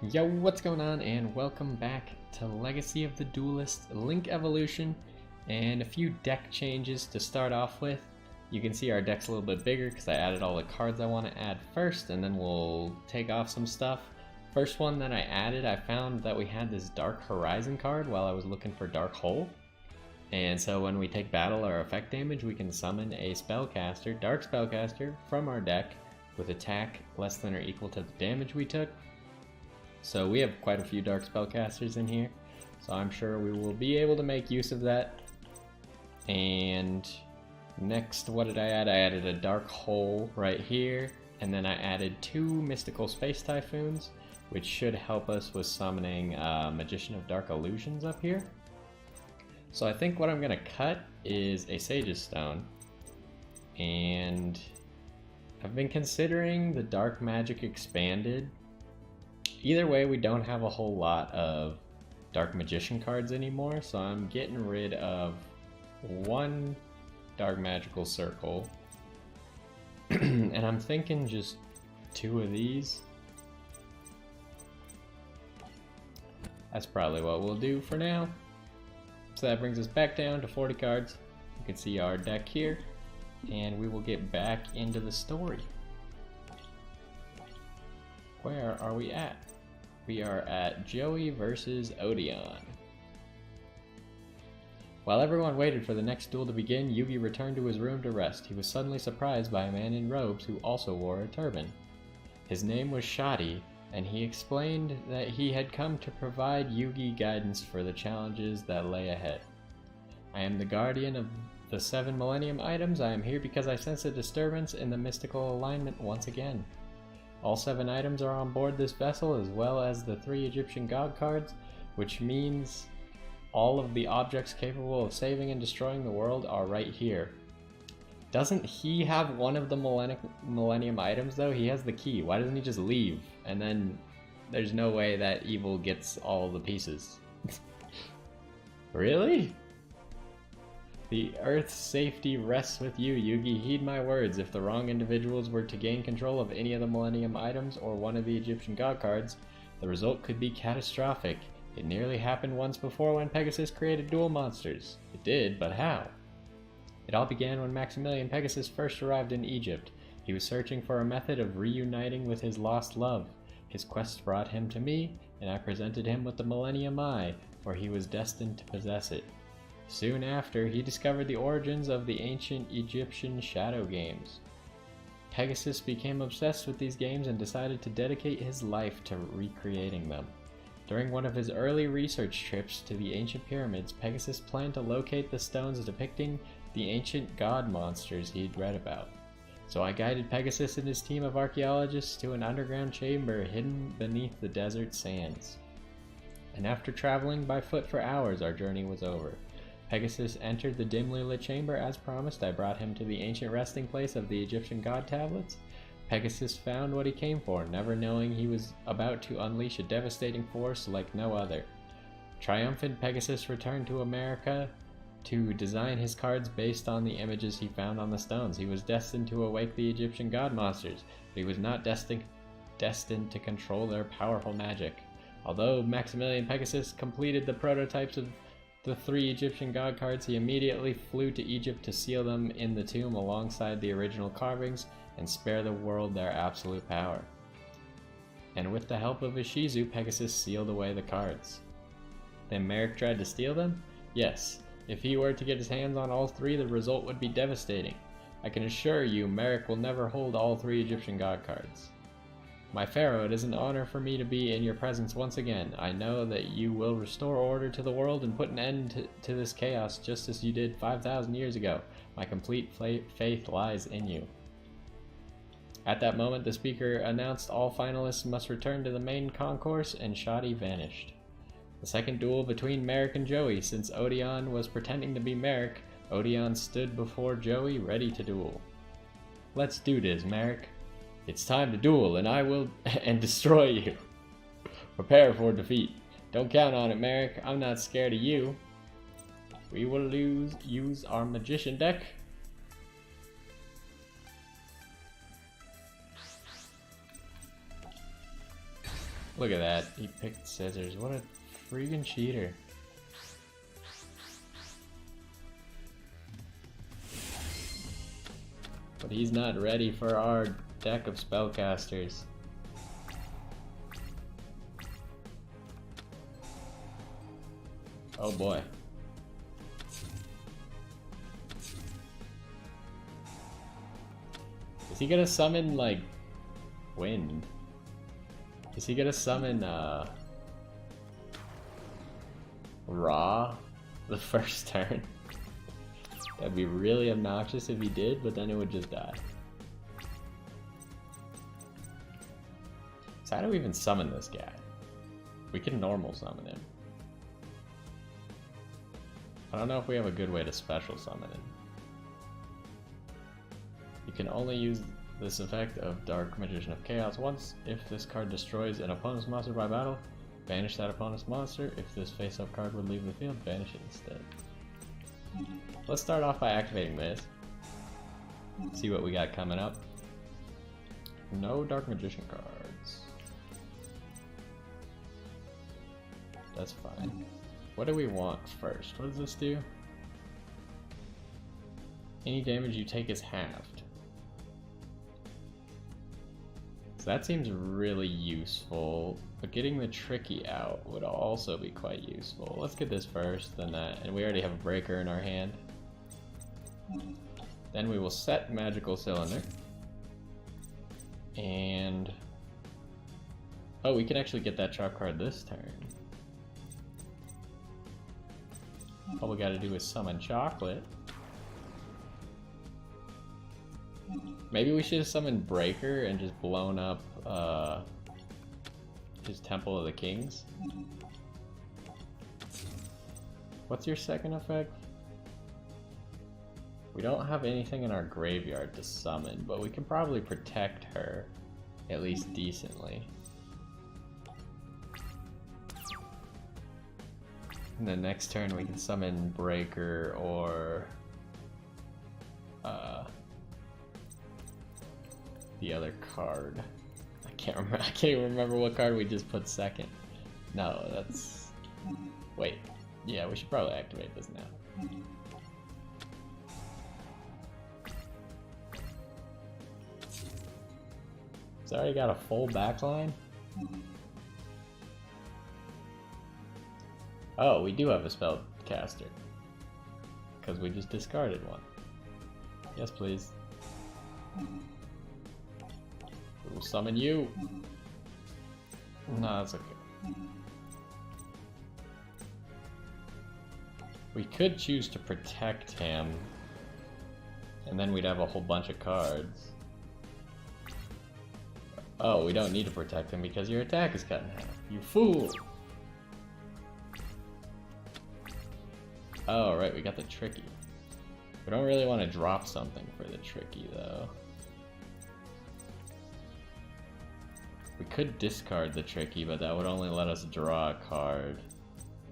Yo, what's going on, and welcome back to Legacy of the Duelist Link Evolution, and a few deck changes to start off with. You can see our deck's a little bit bigger because I added all the cards I want to add first, and then we'll take off some stuff. First one that I added, I found that we had this Dark Horizon card while I was looking for Dark Hole. And so when we take battle or effect damage, we can summon a spellcaster, Dark Spellcaster, from our deck with attack less than or equal to the damage we took. So we have quite a few Dark Spellcasters in here, so I'm sure we will be able to make use of that. And next, what did I add? I added a Dark Hole right here, and then I added 2 Mystical Space Typhoons, which should help us with summoning Magician of Dark Illusions up here. So I think what I'm going to cut is a Sage's Stone, and I've been considering the Dark Magic Expanded. Either way, we don't have a whole lot of Dark Magician cards anymore, so I'm getting rid of 1 Dark Magical Circle, and I'm thinking just 2 of these. That's probably what we'll do for now. So that brings us back down to 40 cards. You can see our deck here, and we will get back into the story. Where are we at? We are at Joey versus Odion. While everyone waited for the next duel to begin, Yugi returned to his room to rest. He was suddenly surprised by a man in robes who also wore a turban. His name was Shadi, and he explained that he had come to provide Yugi guidance for the challenges that lay ahead. I am the guardian of the 7 Millennium items. I am here because I sense a disturbance in the mystical alignment once again. All 7 items are on board this vessel, as well as the 3 Egyptian god cards, which means all of the objects capable of saving and destroying the world are right here. Doesn't he have one of the Millennium items though? He has the key. Why doesn't he just leave? And then there's no way that evil gets all the pieces. Really? The Earth's safety rests with you, Yugi. Heed my words. If the wrong individuals were to gain control of any of the Millennium items or one of the Egyptian god cards, the result could be catastrophic. It nearly happened once before when Pegasus created duel monsters. It did, but how? It all began when Maximilian Pegasus first arrived in Egypt. He was searching for a method of reuniting with his lost love. His quest brought him to me, and I presented him with the Millennium Eye, for he was destined to possess it. Soon after, he discovered the origins of the ancient Egyptian shadow games. Pegasus became obsessed with these games and decided to dedicate his life to recreating them. During one of his early research trips to the ancient pyramids, Pegasus planned to locate the stones depicting the ancient god monsters he'd read about. So I guided Pegasus and his team of archaeologists to an underground chamber hidden beneath the desert sands. And after traveling by foot for hours, our journey was over. Pegasus entered the dimly lit chamber. As promised, I brought him to the ancient resting place of the Egyptian god tablets. Pegasus found what he came for, never knowing he was about to unleash a devastating force like no other. Triumphant, Pegasus returned to America to design his cards based on the images he found on the stones. He was destined to awake the Egyptian god monsters, but he was not destined to control their powerful magic. Although Maximilian Pegasus completed the prototypes of the 3 Egyptian god cards, he immediately flew to Egypt to seal them in the tomb alongside the original carvings and spare the world their absolute power. And with the help of Ishizu, Pegasus sealed away the cards. Then Merrick tried to steal them? Yes. If he were to get his hands on all 3, the result would be devastating. I can assure you, Merrick will never hold all 3 Egyptian god cards. My Pharaoh, it is an honor for me to be in your presence once again. I know that you will restore order to the world and put an end to this chaos just as you did 5,000 years ago. My complete faith lies in you. At that moment, the speaker announced all finalists must return to the main concourse, and Shadi vanished. The second duel between Merrick and Joey. Since Odion was pretending to be Merrick, Odion stood before Joey ready to duel. Let's do this, Merrick. It's time to duel, and I will destroy you. Prepare for defeat. Don't count on it, Merrick. I'm not scared of you. We will use our magician deck. Look at that. He picked scissors. What a freaking cheater. But he's not ready for our deck of spellcasters. Oh boy. Is he gonna summon, like, wind? Is he gonna summon, Raw the first turn? That'd be really obnoxious if he did, but then it would just die. So how do we even summon this guy? We can normal summon him. I don't know if we have a good way to special summon him. You can only use this effect of Dark Magician of Chaos once. If this card destroys an opponent's monster by battle, banish that opponent's monster. If this face-up card would leave the field, banish it instead. Let's start off by activating this. See what we got coming up. No Dark Magician cards. That's fine. What do we want first? What does this do? Any damage you take is halved. So that seems really useful, but getting the Tricky out would also be quite useful. Let's get this first, then that, and we already have a breaker in our hand. Then we will set Magical Cylinder. And... oh, we can actually get that trap card this turn. All we gotta do is summon Chocolate. Maybe we should have summoned Breaker and just blown up his Temple of the Kings. What's your second effect? We don't have anything in our graveyard to summon, but we can probably protect her at least decently. And then next turn we can summon Breaker or the other card. I can't even remember what card we just put second. No, that's... wait. Yeah, we should probably activate this now. It's already got a full backline? Oh, we do have a spellcaster. Because we just discarded one. Yes, please. We'll summon you. No, that's okay. We could choose to protect him, and then we'd have a whole bunch of cards. Oh, we don't need to protect him because your attack is cut in half. You fool! Oh, right, we got the Tricky. We don't really want to drop something for the Tricky, though. We could discard the Tricky, but that would only let us draw a card.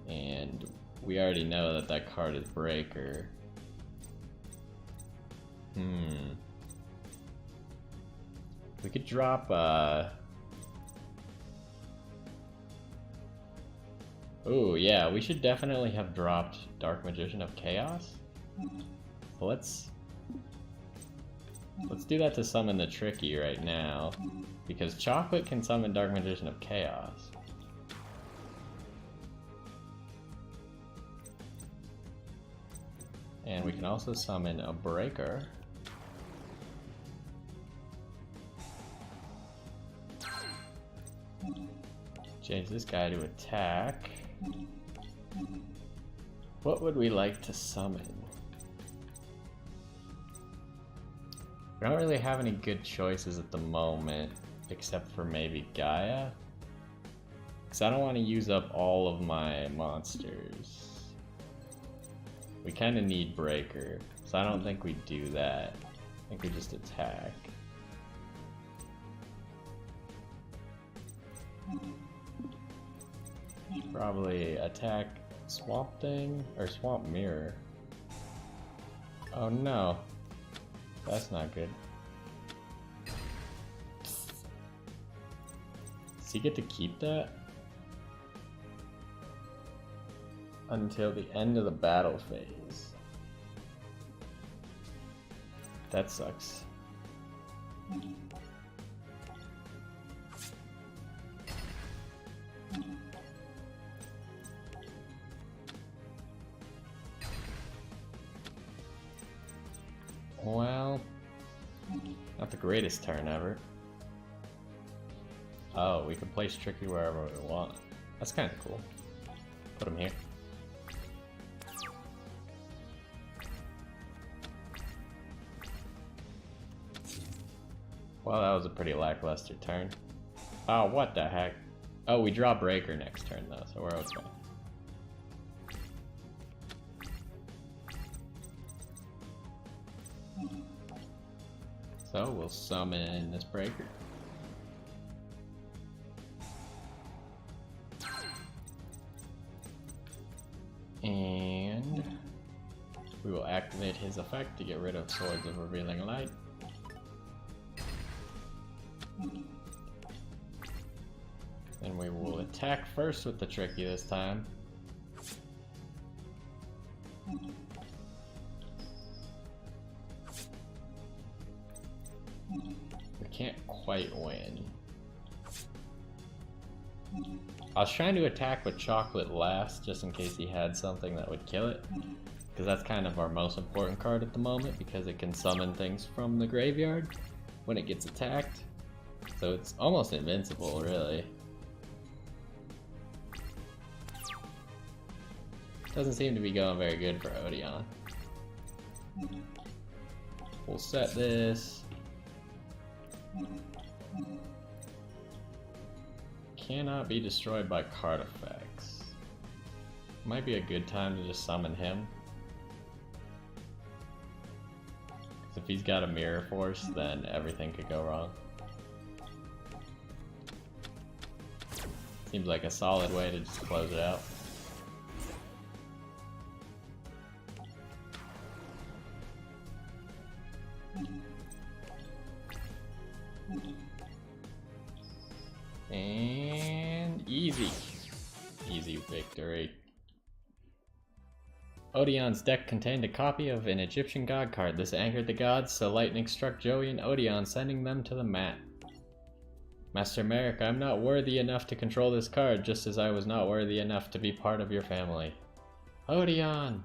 And we already know that that card is Breaker. We could drop, ooh, yeah, we should definitely have dropped Dark Magician of Chaos. So let's do that to summon the Tricky right now, because Chocolate can summon Dark Magician of Chaos. And we can also summon a Breaker. Change this guy to attack. What would we like to summon? We don't really have any good choices at the moment, except for maybe Gaia. Because I don't want to use up all of my monsters. We kind of need Breaker, so I don't think we do that. I think we just attack. Probably attack Swamp Thing or Swamp Mirror. Oh no, that's not good. he get to keep that? Until the end of the battle phase. That sucks. Well, not the greatest turn ever. Oh, we can place Tricky wherever we want. That's kind of cool. Put him here. Well, that was a pretty lackluster turn. Oh, what the heck? Oh, we draw Breaker next turn though, so we're okay. So we'll summon this Breaker. And we will activate his effect to get rid of Swords of Revealing Light. And we will attack first with the Tricky this time. We can't quite win. I was trying to attack with Chocolate last, just in case he had something that would kill it. Because that's kind of our most important card at the moment, because it can summon things from the graveyard when it gets attacked. So it's almost invincible, really. Doesn't seem to be going very good for Odeon. We'll set this. Cannot be destroyed by card effects. Might be a good time to just summon him. Because if he's got a Mirror Force, then everything could go wrong. Seems like a solid way to just close it out. And easy victory. Odeon's deck contained a copy of an Egyptian god card. This angered the gods, so lightning struck Joey and Odeon, sending them to the mat. Master Merrick, I'm not worthy enough to control this card, just as I was not worthy enough to be part of your family. Odeon!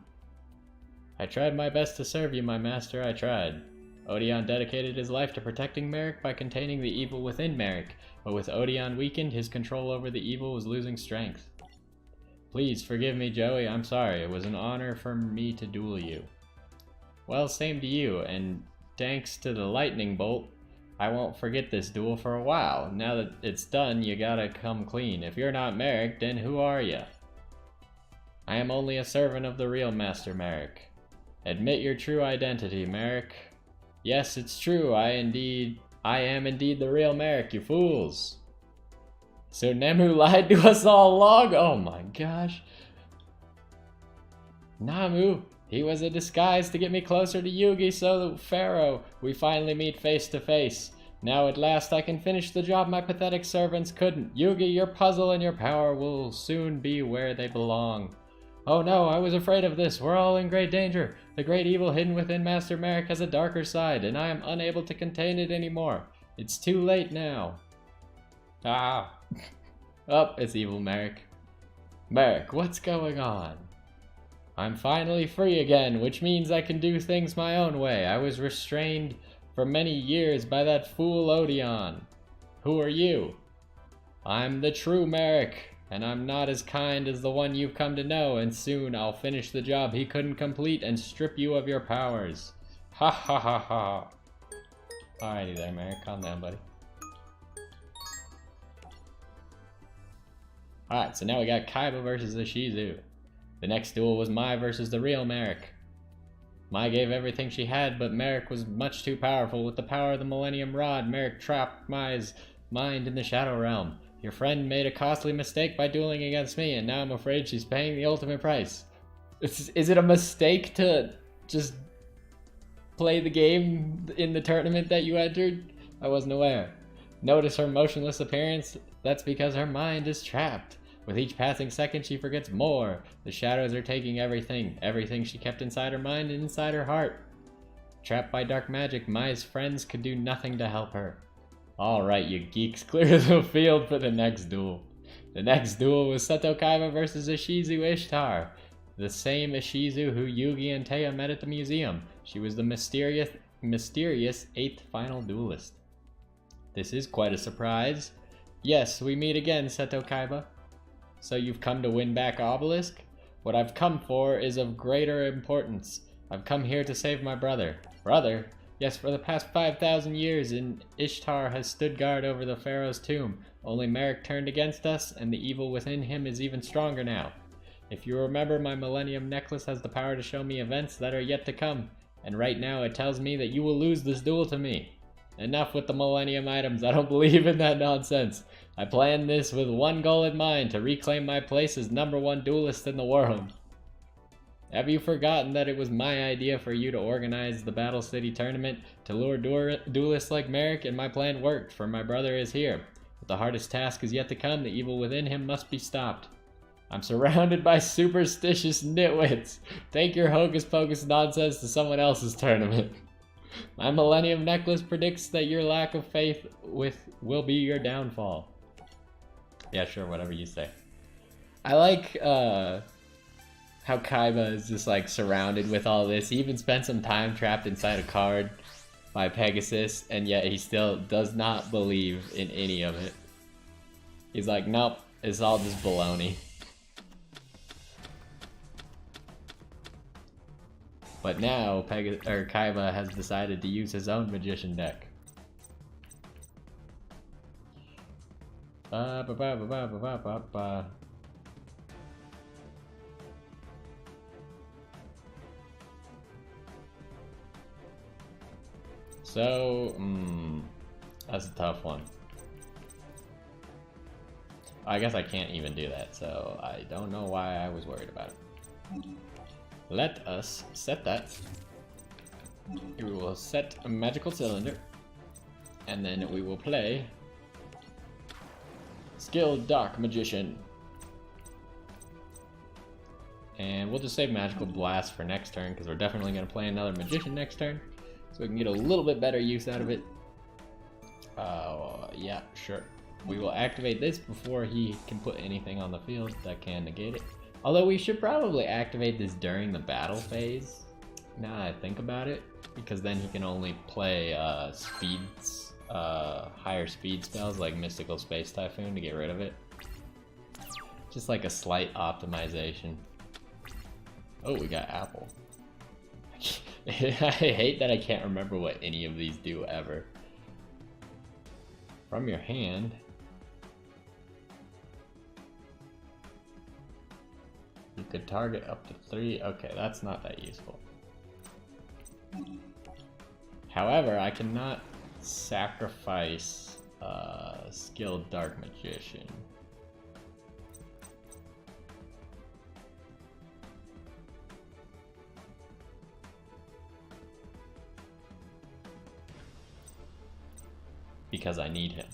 I tried my best to serve you, my master, I tried. Odeon dedicated his life to protecting Merrick by containing the evil within Merrick, but with Odeon weakened, his control over the evil was losing strength. Please forgive me, Joey, I'm sorry. It was an honor for me to duel you. Well, same to you, and thanks to the lightning bolt, I won't forget this duel for a while. Now that it's done, you gotta come clean. If you're not Merrick, then who are ya? I am only a servant of the real Master Merrick. Admit your true identity, Merrick. Yes, it's true, I am indeed the real Merrick, you fools. So Nemu lied to us all along? Oh my gosh. Namu, he was a disguise to get me closer to Yugi, so Pharaoh, we finally meet face to face. Now at last I can finish the job my pathetic servants couldn't. Yugi, your puzzle and your power will soon be where they belong. Oh no, I was afraid of this. We're all in great danger. The great evil hidden within Master Merrick has a darker side, and I am unable to contain it anymore. It's too late now. Ah. Oh, it's evil Merrick. Merrick, what's going on? I'm finally free again, which means I can do things my own way. I was restrained for many years by that fool Odeon. Who are you? I'm the true Merrick, and I'm not as kind as the one you've come to know, and soon I'll finish the job he couldn't complete and strip you of your powers. Ha ha ha ha. Alrighty there, Merrick, calm down, buddy. Alright, so now we got Kaiba versus the Shizu. The next duel was Mai versus the real Merrick. Mai gave everything she had, but Merrick was much too powerful. With the power of the Millennium Rod, Merrick trapped Mai's mind in the Shadow Realm. Your friend made a costly mistake by dueling against me, and now I'm afraid she's paying the ultimate price. Is it a mistake to just play the game in the tournament that you entered? I wasn't aware. Notice her motionless appearance That's because her mind is trapped. With each passing second, she forgets more. The shadows are taking everything. Everything she kept inside her mind and inside her heart. Trapped by dark magic, Mai's friends could do nothing to help her. Alright, you geeks, clear the field for the next duel. The next duel was Seto Kaiba versus Ishizu Ishtar. The same Ishizu who Yugi and Taya met at the museum. She was the mysterious 8th final duelist. This is quite a surprise. Yes, we meet again, Seto Kaiba. So you've come to win back Obelisk? What I've come for is of greater importance. I've come here to save my brother. Brother? Yes, for the past 5,000 years, Ishtar has stood guard over the pharaoh's tomb. Only Merrick turned against us, and the evil within him is even stronger now. If you remember, my Millennium necklace has the power to show me events that are yet to come, and right now it tells me that you will lose this duel to me. Enough with the Millennium items, I don't believe in that nonsense. I planned this with one goal in mind, to reclaim my place as #1 duelist in the world. Have you forgotten that it was my idea for you to organize the Battle City tournament to lure duelists like Merrick, and my plan worked, for my brother is here. But the hardest task is yet to come. The evil within him must be stopped. I'm surrounded by superstitious nitwits. Take your hocus pocus nonsense to someone else's tournament. My Millennium necklace predicts that your lack of faith will be your downfall. Yeah, sure, whatever you say. I like how Kaiba is just like surrounded with all this. He even spent some time trapped inside a card by Pegasus, and yet he still does not believe in any of it. He's like, nope, it's all just baloney. But now Kaiba has decided to use his own magician deck. So, that's a tough one. I guess I can't even do that, so I don't know why I was worried about it. Let us set that. We will set a magical cylinder, and then we will play Skilled Dark Magician. And we'll just save Magical Blast for next turn, because we're definitely going to play another Magician next turn, so we can get a little bit better use out of it. Yeah, sure. We will activate this before he can put anything on the field that can negate it. Although we should probably activate this during the battle phase, now that I think about it, because then he can only play higher speed spells like Mystical Space Typhoon to get rid of it. Just like a slight optimization. Oh, we got Apple. I hate that I can't remember what any of these do ever. From your hand, you could target up to 3. Okay, that's not that useful. However, I cannot sacrifice Skilled Dark Magician. Because I need him.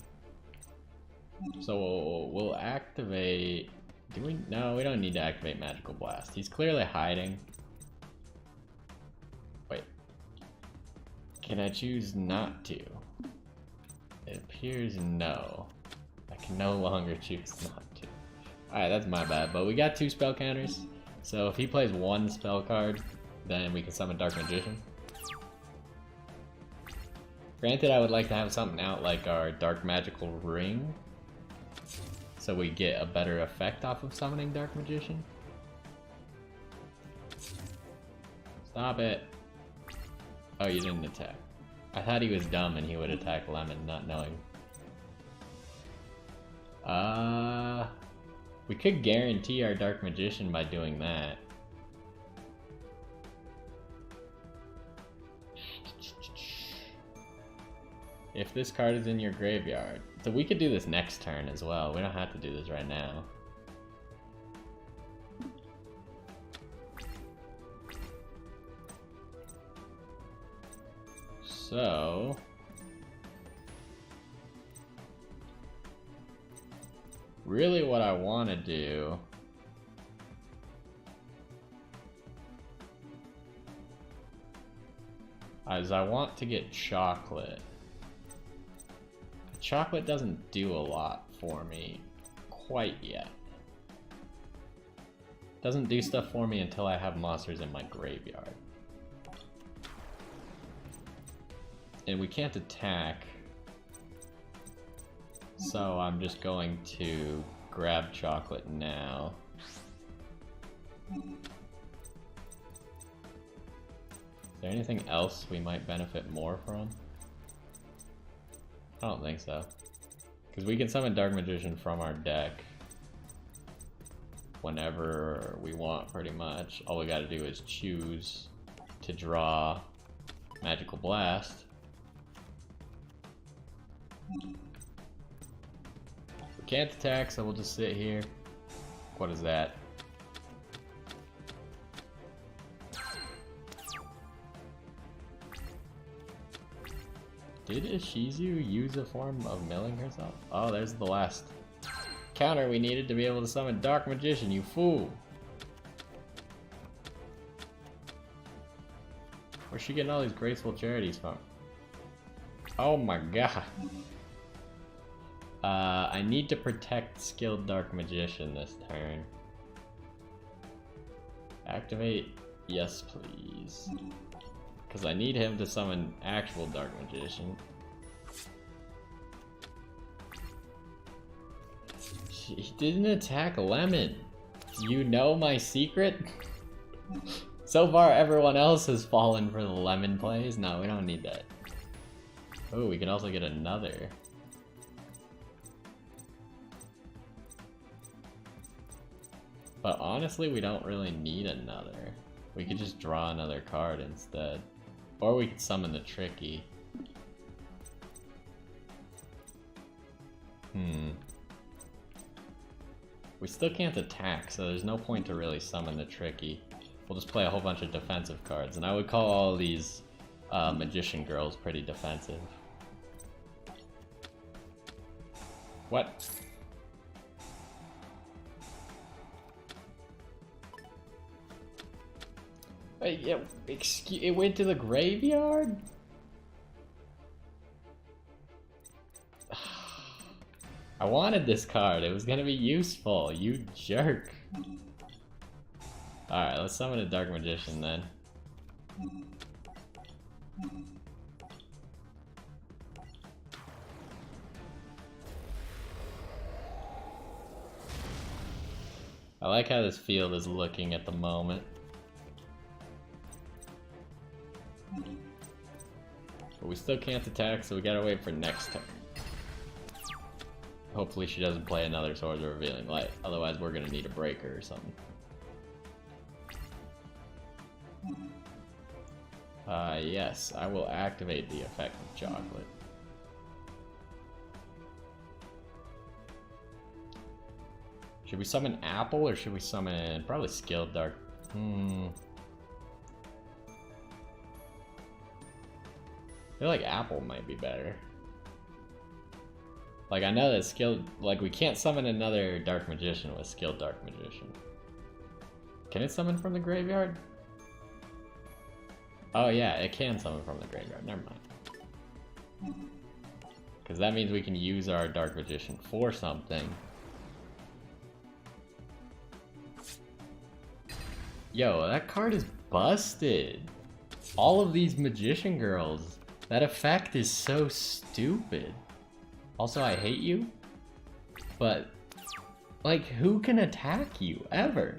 So we'll activate... No, we don't need to activate Magical Blast. He's clearly hiding. Wait. Can I choose not to? It appears no. I can no longer choose not to. Alright, that's my bad, but we got 2 spell counters. So if he plays 1 spell card, then we can summon Dark Magician. Granted, I would like to have something out like our Dark Magical Ring, so we get a better effect off of summoning Dark Magician. Stop it. Oh, you didn't attack. I thought he was dumb and he would attack Lemon, not knowing. We could guarantee our Dark Magician by doing that. If this card is in your graveyard. So we could do this next turn as well. We don't have to do this right now. So... Really what I want to do is I want to get chocolate. Chocolate doesn't do a lot for me quite yet. Doesn't do stuff for me until I have monsters in my graveyard. And we can't attack, so I'm just going to grab chocolate now. Is there anything else we might benefit more from? I don't think so. Because we can summon Dark Magician from our deck whenever we want, pretty much. All we gotta do is choose to draw Magical Blast. We can't attack, so we'll just sit here. What is that? Did Ishizu use a form of milling herself? Oh, there's the last counter we needed to be able to summon Dark Magician, you fool! Where's she getting all these graceful charities from? Oh my god. I need to protect Skilled Dark Magician this turn. Activate, yes please. Because I need him to summon actual Dark Magician. He didn't attack Lemon. You know my secret? So far everyone else has fallen for the Lemon plays. No, we don't need that. Oh, we can also get another. But honestly, we don't really need another. We could just draw another card instead. Or we could summon the Tricky. We still can't attack, so there's no point to really summon the Tricky. We'll just play a whole bunch of defensive cards, and I would call all these Magician Girls pretty defensive. What? Wait, yeah, excuse, it went to the graveyard? I wanted this card, it was gonna be useful, you jerk. Alright, let's summon a Dark Magician then. I like how this field is looking at the moment. But we still can't attack, so we gotta wait for next turn. Hopefully she doesn't play another Swords of Revealing Light, otherwise we're gonna need a breaker or something. Yes, I will activate the effect of chocolate. Should we summon Apple or should we summon probably Skilled Dark? I feel like Apple might be better. Like, I know that Skilled, like, we can't summon another Dark Magician with Skilled Dark Magician. Can it summon from the graveyard? Oh yeah, it can summon from the graveyard, never mind. Because that means we can use our Dark Magician for something. Yo, that card is busted! All of these Magician Girls, that effect is so stupid. Also, I hate you, but, like, who can attack you, ever?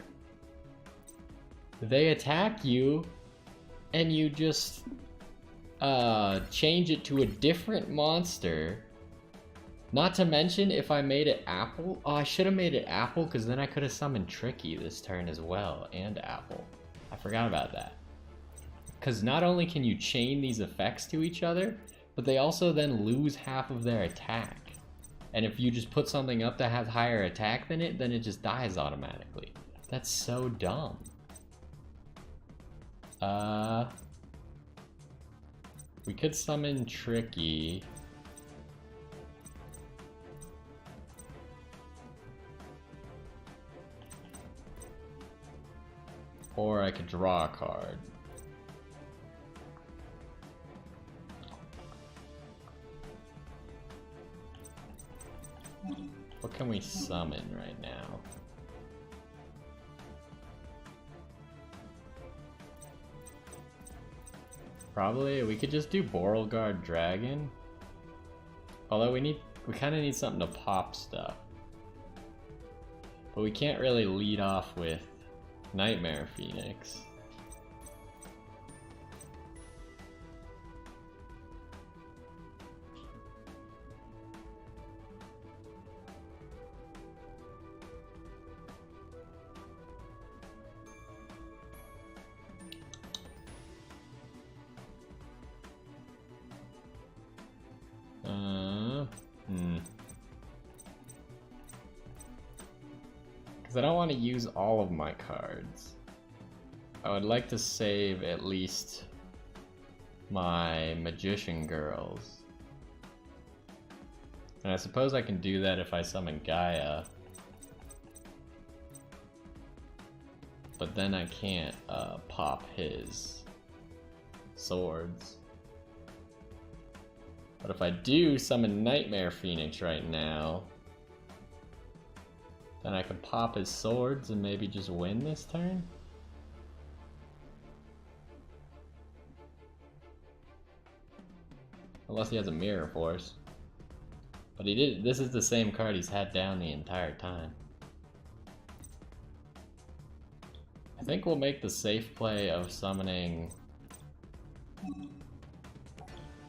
They attack you, and you just, change it to a different monster. Not to mention, if I made it Apple, oh, I should have made it Apple, because then I could have summoned Tricky this turn as well, and Apple. I forgot about that. Because not only can you chain these effects to each other, but they also then lose half of their attack. And if you just put something up that has higher attack than it, then it just dies automatically. That's so dumb. We could summon Tricky. Or I could draw a card. What can we summon right now? Probably we could just do Borrelguard Dragon. Although we kind of need something to pop stuff. But we can't really lead off with Nightmare Phoenix. Because I don't want to use all of my cards. I would like to save at least my Magician Girls. And I suppose I can do that if I summon Gaia. But then I can't pop his swords. But if I do summon Nightmare Phoenix right now, then I can pop his swords and maybe just win this turn? Unless he has a Mirror Force. But he did. This is the same card he's had down the entire time. I think we'll make the safe play of summoning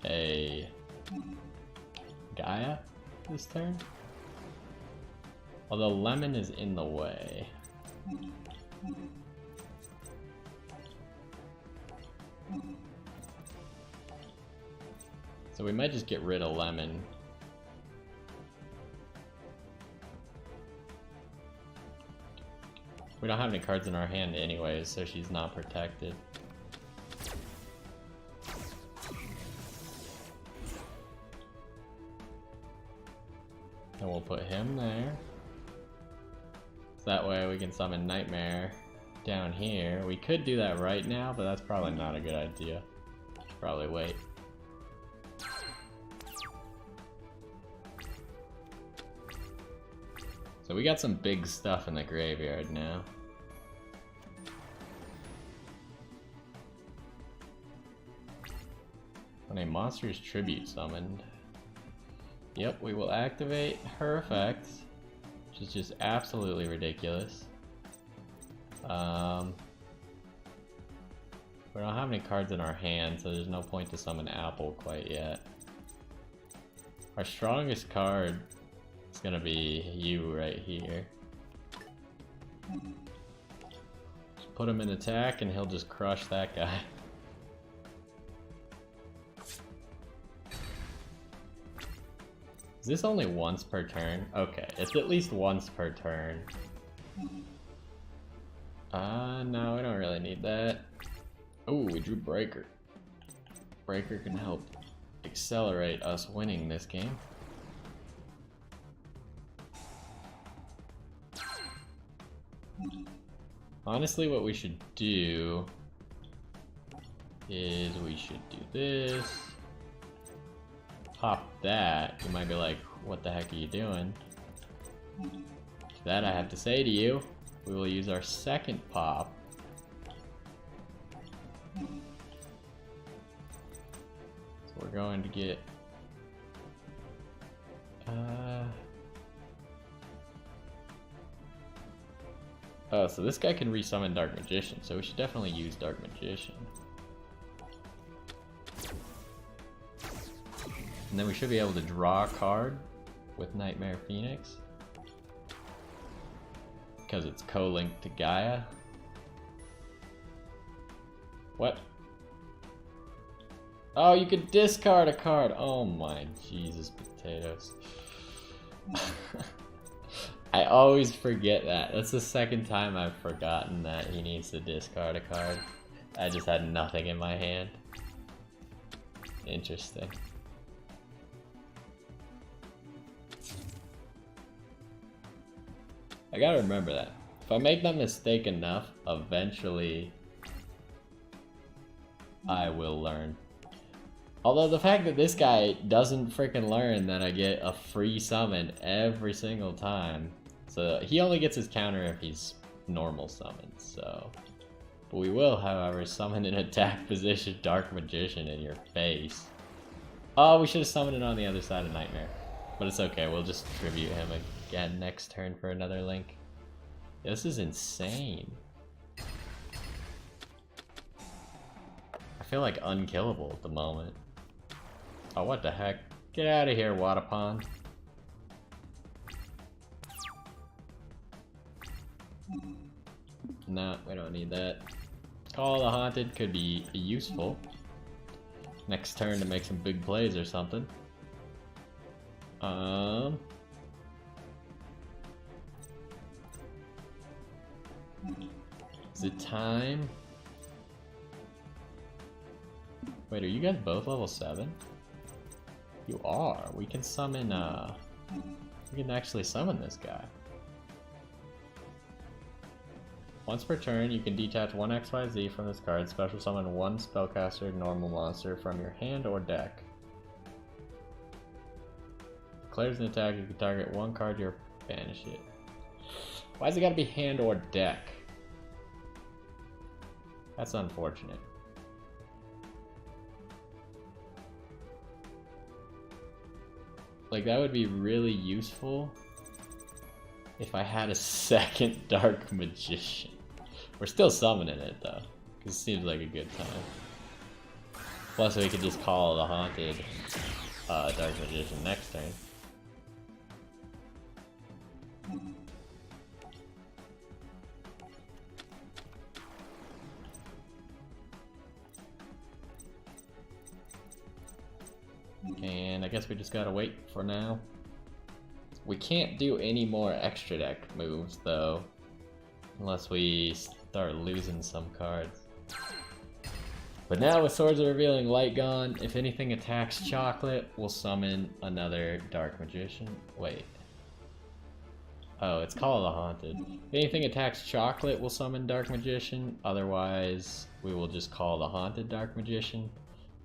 a Gaia this turn. Although Lemon is in the way. So we might just get rid of Lemon. We don't have any cards in our hand anyways, so she's not protected. And we'll put him there. So that way we can summon Nightmare down here. We could do that right now, but that's probably not a good idea. Should probably wait. So we got some big stuff in the graveyard now. When a monster is tribute summoned. Yep, we will activate her effects, which is just absolutely ridiculous. We don't have any cards in our hand, so there's no point to summon Apple quite yet. Our strongest card is gonna be you right here. Just put him in attack and he'll just crush that guy. Is this only once per turn? Okay, it's at least once per turn. No, we don't really need that. Oh, we drew Breaker. Breaker can help accelerate us winning this game. Honestly, what we should do is we should do this. Pop that. You might be like, what the heck are you doing? To that I have to say to you, we will use our second pop. So we're going to get oh, so this guy can resummon Dark Magician, so we should definitely use Dark Magician. And then we should be able to draw a card with Nightmare Phoenix. Because it's co-linked to Gaia. What? Oh, you could discard a card! Oh my Jesus potatoes. I always forget that. That's the second time I've forgotten that he needs to discard a card. I just had nothing in my hand. Interesting. I gotta remember that. If I make that mistake enough, eventually I will learn. Although the fact that this guy doesn't freaking learn that I get a free summon every single time. So he only gets his counter if he's normal summoned, so. But we will, however, summon an attack position Dark Magician in your face. Oh, we should have summoned it on the other side of Nightmare. But it's okay, we'll just tribute him again next turn for another Link. Yeah, this is insane. I feel like unkillable at the moment. Oh, what the heck? Get out of here, Wadapon. No, we don't need that. Call the Haunted could be useful. Next turn to make some big plays or something. Is it time? Wait, are you guys both level 7? You are. We can summon, we can actually summon this guy. Once per turn, you can detach one XYZ from this card, special summon one spellcaster normal monster from your hand or deck. Declares an attack, you can target one card or banish it. Why's it gotta be hand or deck? That's unfortunate. Like, that would be really useful if I had a second Dark Magician. We're still summoning it though, because it seems like a good time. Plus we could just call the Haunted Dark Magician next turn. And I guess we just gotta wait for now. We can't do any more extra deck moves though, unless we start losing some cards. But now with Swords of Revealing Light gone, if anything attacks Chocolate, we'll summon another Dark Magician. Wait. Oh, it's Call of the Haunted. If anything attacks Chocolate, we'll summon Dark Magician. Otherwise, we will just call the Haunted Dark Magician.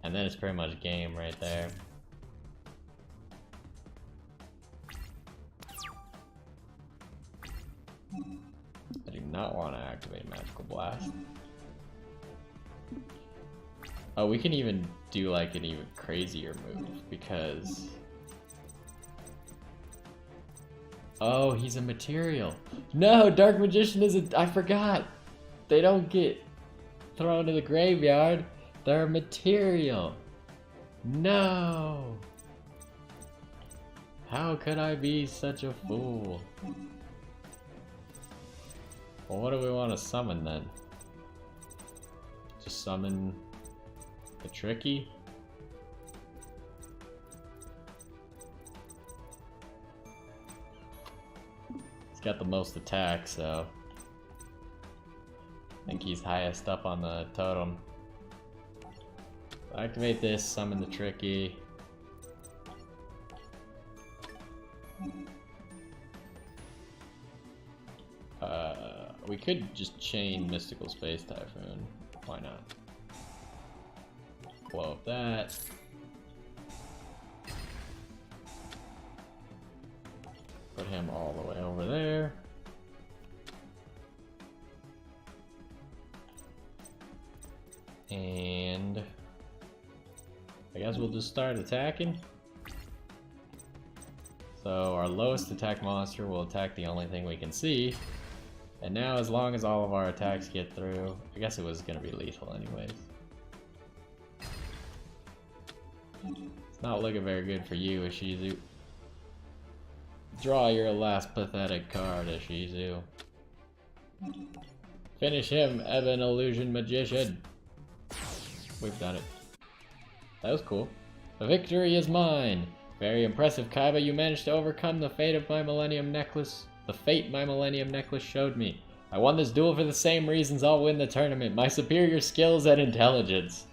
And then it's pretty much game right there. I do not want to activate Magical Blast. Oh, we can even do like an even crazier move because... Oh, he's a material. No, Dark Magician is a... I forgot. They don't get thrown to the graveyard. They're material. No. How could I be such a fool? Well, what do we want to summon then? Just summon the Tricky? He's got the most attack, so I think he's highest up on the totem. Activate this, summon the Tricky. We could just chain Mystical Space Typhoon. Why not? Blow up that. Put him all the way over there. And I guess we'll just start attacking. So our lowest attack monster will attack the only thing we can see. And now as long as all of our attacks get through, I guess it was going to be lethal anyways. It's not looking very good for you, Ishizu. Draw your last pathetic card, Ishizu. Finish him, Ebon Illusion Magician. We've done it. That was cool. The victory is mine! Very impressive, Kaiba. You managed to overcome the fate of my Millennium Necklace. The fate my Millennium Necklace showed me. I won this duel for the same reasons I'll win the tournament. My superior skills and intelligence.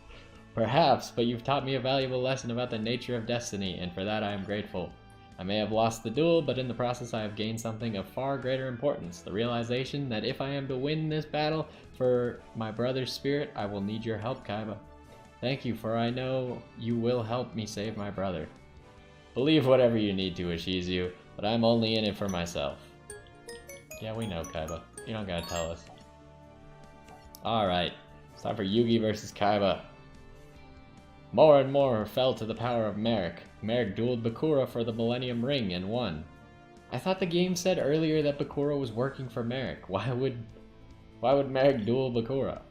Perhaps, but you've taught me a valuable lesson about the nature of destiny, and for that I am grateful. I may have lost the duel, but in the process I have gained something of far greater importance. The realization that if I am to win this battle for my brother's spirit, I will need your help, Kaiba. Thank you, for I know you will help me save my brother. Believe whatever you need to, Ishizu, but I'm only in it for myself. Yeah, we know, Kaiba. You don't gotta tell us. Alright, it's time for Yugi versus Kaiba. More and more fell to the power of Merrick. Merrick dueled Bakura for the Millennium Ring and won. I thought the game said earlier that Bakura was working for Merrick. Why would Merrick duel Bakura?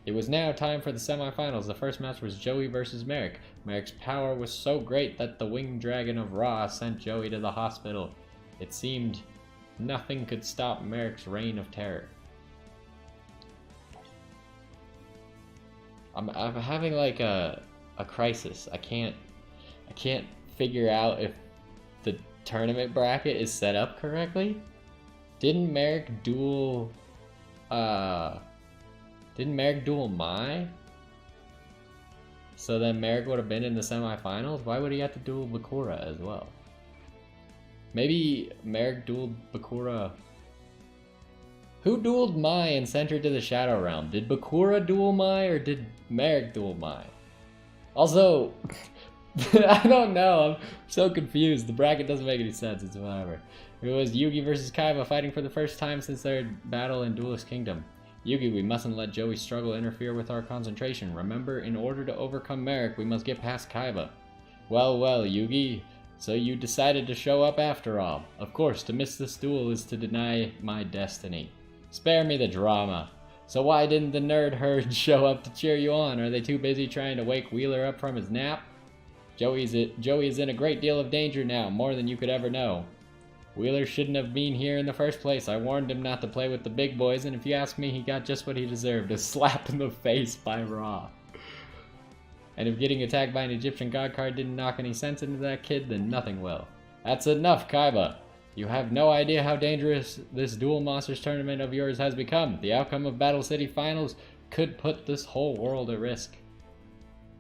It was now time for the semifinals. The first match was Joey versus Merrick. Merrick's power was so great that the winged dragon of Ra sent Joey to the hospital. It seemed nothing could stop Merrick's reign of terror. I'm having like a crisis. I can't figure out if the tournament bracket is set up correctly. Didn't Merrick duel Mai? So then Merrick would have been in the semifinals? Why would he have to duel Bakura as well? Maybe Merrick dueled Bakura. Who dueled Mai and sent her to the Shadow Realm? Did Bakura duel Mai or did Merrick duel Mai? Also, I don't know. I'm so confused. The bracket doesn't make any sense. It's whatever. It was Yugi versus Kaiba fighting for the first time since their battle in Duelist Kingdom. Yugi, we mustn't let Joey's struggle interfere with our concentration. Remember, in order to overcome Merrick, we must get past Kaiba. Well, Yugi. So you decided to show up after all. Of course, to miss this duel is to deny my destiny. Spare me the drama. So why didn't the nerd herd show up to cheer you on? Are they too busy trying to wake Wheeler up from his nap? Joey is in a great deal of danger now, more than you could ever know. Wheeler shouldn't have been here in the first place. I warned him not to play with the big boys, and if you ask me, he got just what he deserved, a slap in the face by Ra. And if getting attacked by an Egyptian god card didn't knock any sense into that kid, then nothing will. That's enough, Kaiba. You have no idea how dangerous this Duel Monsters tournament of yours has become. The outcome of Battle City Finals could put this whole world at risk.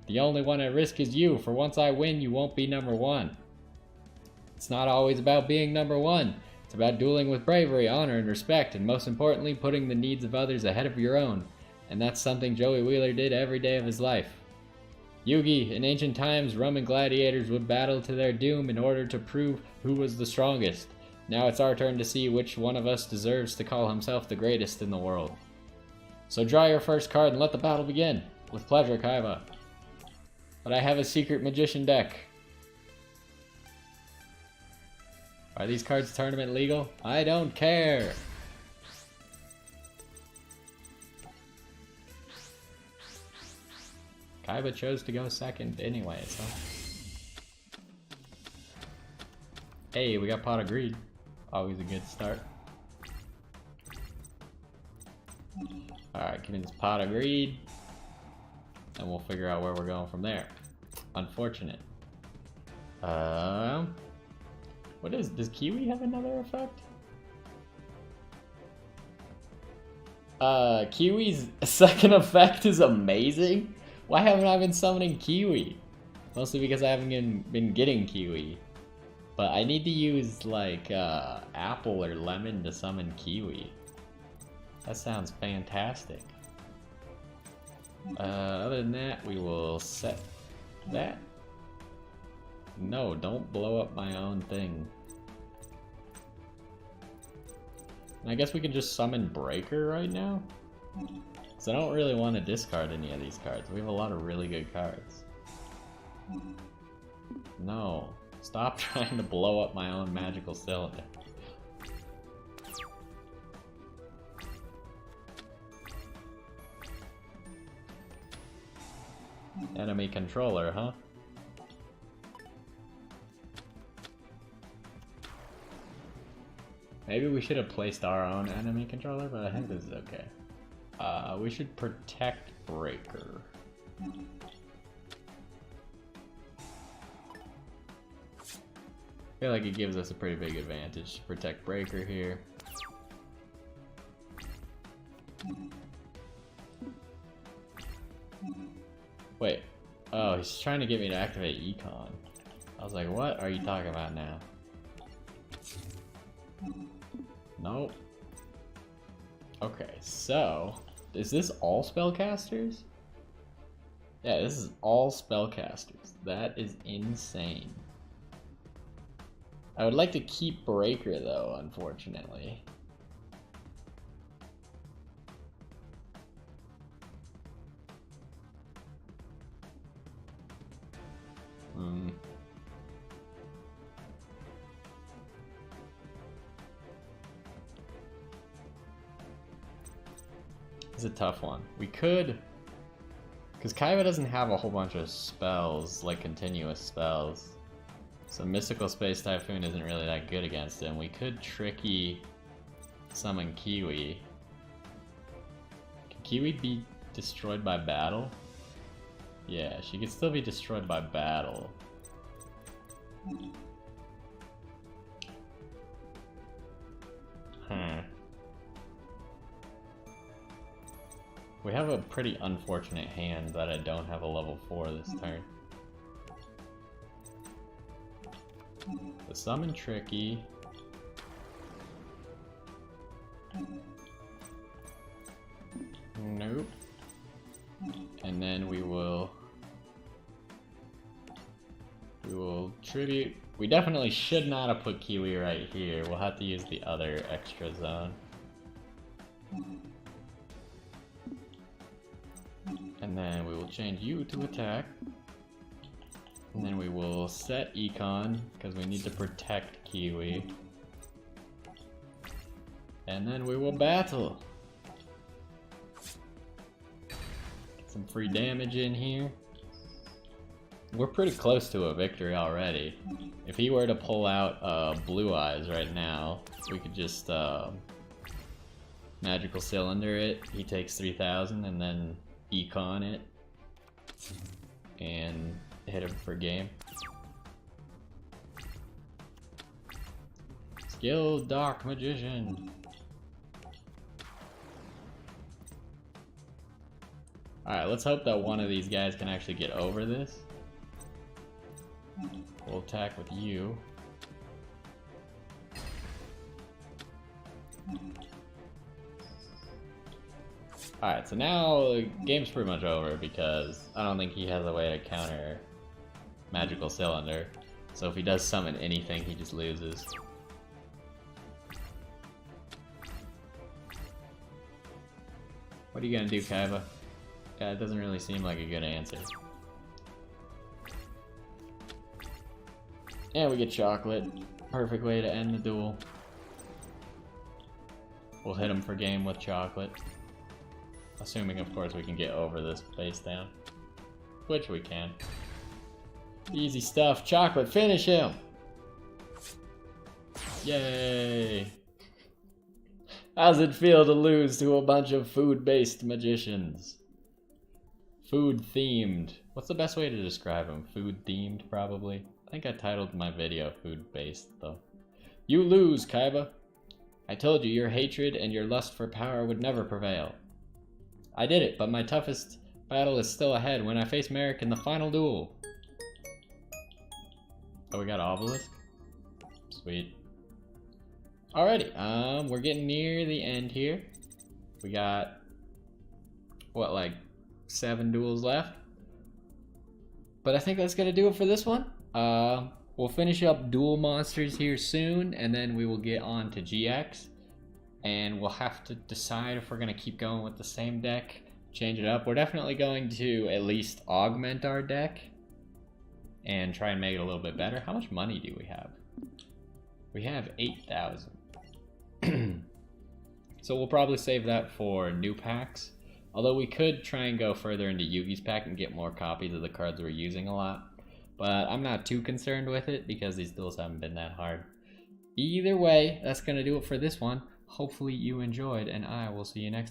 The only one at risk is you, for once I win, you won't be number one. It's not always about being number one. It's about dueling with bravery, honor, and respect, and most importantly, putting the needs of others ahead of your own. And that's something Joey Wheeler did every day of his life. Yugi, in ancient times, Roman gladiators would battle to their doom in order to prove who was the strongest. Now it's our turn to see which one of us deserves to call himself the greatest in the world. So draw your first card and let the battle begin. With pleasure, Kaiba. But I have a secret magician deck. Are these cards tournament legal? I don't care! Kaiba chose to go second anyway, so... Hey, we got Pot of Greed. Always a good start. Alright, give me this Pot of Greed. And we'll figure out where we're going from there. Unfortunate. Does Kiwi have another effect? Kiwi's second effect is amazing? Why haven't I been summoning Kiwi? Mostly because I haven't been getting Kiwi. But I need to use, like, apple or lemon to summon Kiwi. That sounds fantastic. Other than that, we will set that. No, don't blow up my own thing. And I guess we can just summon Breaker right now? Because I don't really want to discard any of these cards. We have a lot of really good cards. No. Stop trying to blow up my own magical cylinder. Enemy controller, huh? Maybe we should have placed our own enemy controller, but I think this is okay. We should protect Breaker. I feel like it gives us a pretty big advantage to protect Breaker here. Wait. Oh, he's trying to get me to activate Econ. I was like, what are you talking about now? Nope. Okay, so is this all spellcasters? Yeah, this is all spellcasters. That is insane. I would like to keep Breaker though, unfortunately. It's a tough one. We could, because Kaiba doesn't have a whole bunch of spells, like continuous spells. So Mystical Space Typhoon isn't really that good against him. We could tricky summon Kiwi. Can Kiwi be destroyed by battle? Yeah, she could still be destroyed by battle. We have a pretty unfortunate hand that I don't have a level 4 this turn. The summon tricky. Nope. And then we will tribute. We definitely should not have put Kiwi right here. We'll have to use the other extra zone. And then we will change you to attack. And then we will set Econ, because we need to protect Kiwi. And then we will battle. Get some free damage in here. We're pretty close to a victory already. If he were to pull out Blue Eyes right now, we could just Magical Cylinder it. He takes 3,000 and then Econ it. And hit him for game. Skill Dark Magician. Alright, let's hope that one of these guys can actually get over this. We'll attack with you. Alright, so now the game's pretty much over because I don't think he has a way to counter Magical Cylinder. So if he does summon anything, he just loses. What are you gonna do, Kaiba? Yeah, it doesn't really seem like a good answer. And we get Chocolate. Perfect way to end the duel. We'll hit him for game with Chocolate. Assuming, of course, we can get over this face down. Which we can. Easy stuff. Chocolate, finish him! Yay! How's it feel to lose to a bunch of food-based magicians? Food-themed. What's the best way to describe them? Food-themed, probably? I think I titled my video food-based, though. You lose, Kaiba! I told you your hatred and your lust for power would never prevail. I did it, but my toughest battle is still ahead when I face Merrick in the final duel. Oh, we got Obelisk? Sweet. Alrighty, we're getting near the end here. We got, what, like 7 duels left? But I think that's gonna do it for this one. We'll finish up Duel Monsters here soon, and then we will get on to GX. And we'll have to decide if we're gonna keep going with the same deck, change it up. We're definitely going to at least augment our deck and try and make it a little bit better. How much money do we have? We have 8,000. So we'll probably save that for new packs. Although we could try and go further into Yugi's pack and get more copies of the cards we're using a lot. But I'm not too concerned with it because these duels haven't been that hard. Either way, that's gonna do it for this one. Hopefully you enjoyed, and I will see you next time.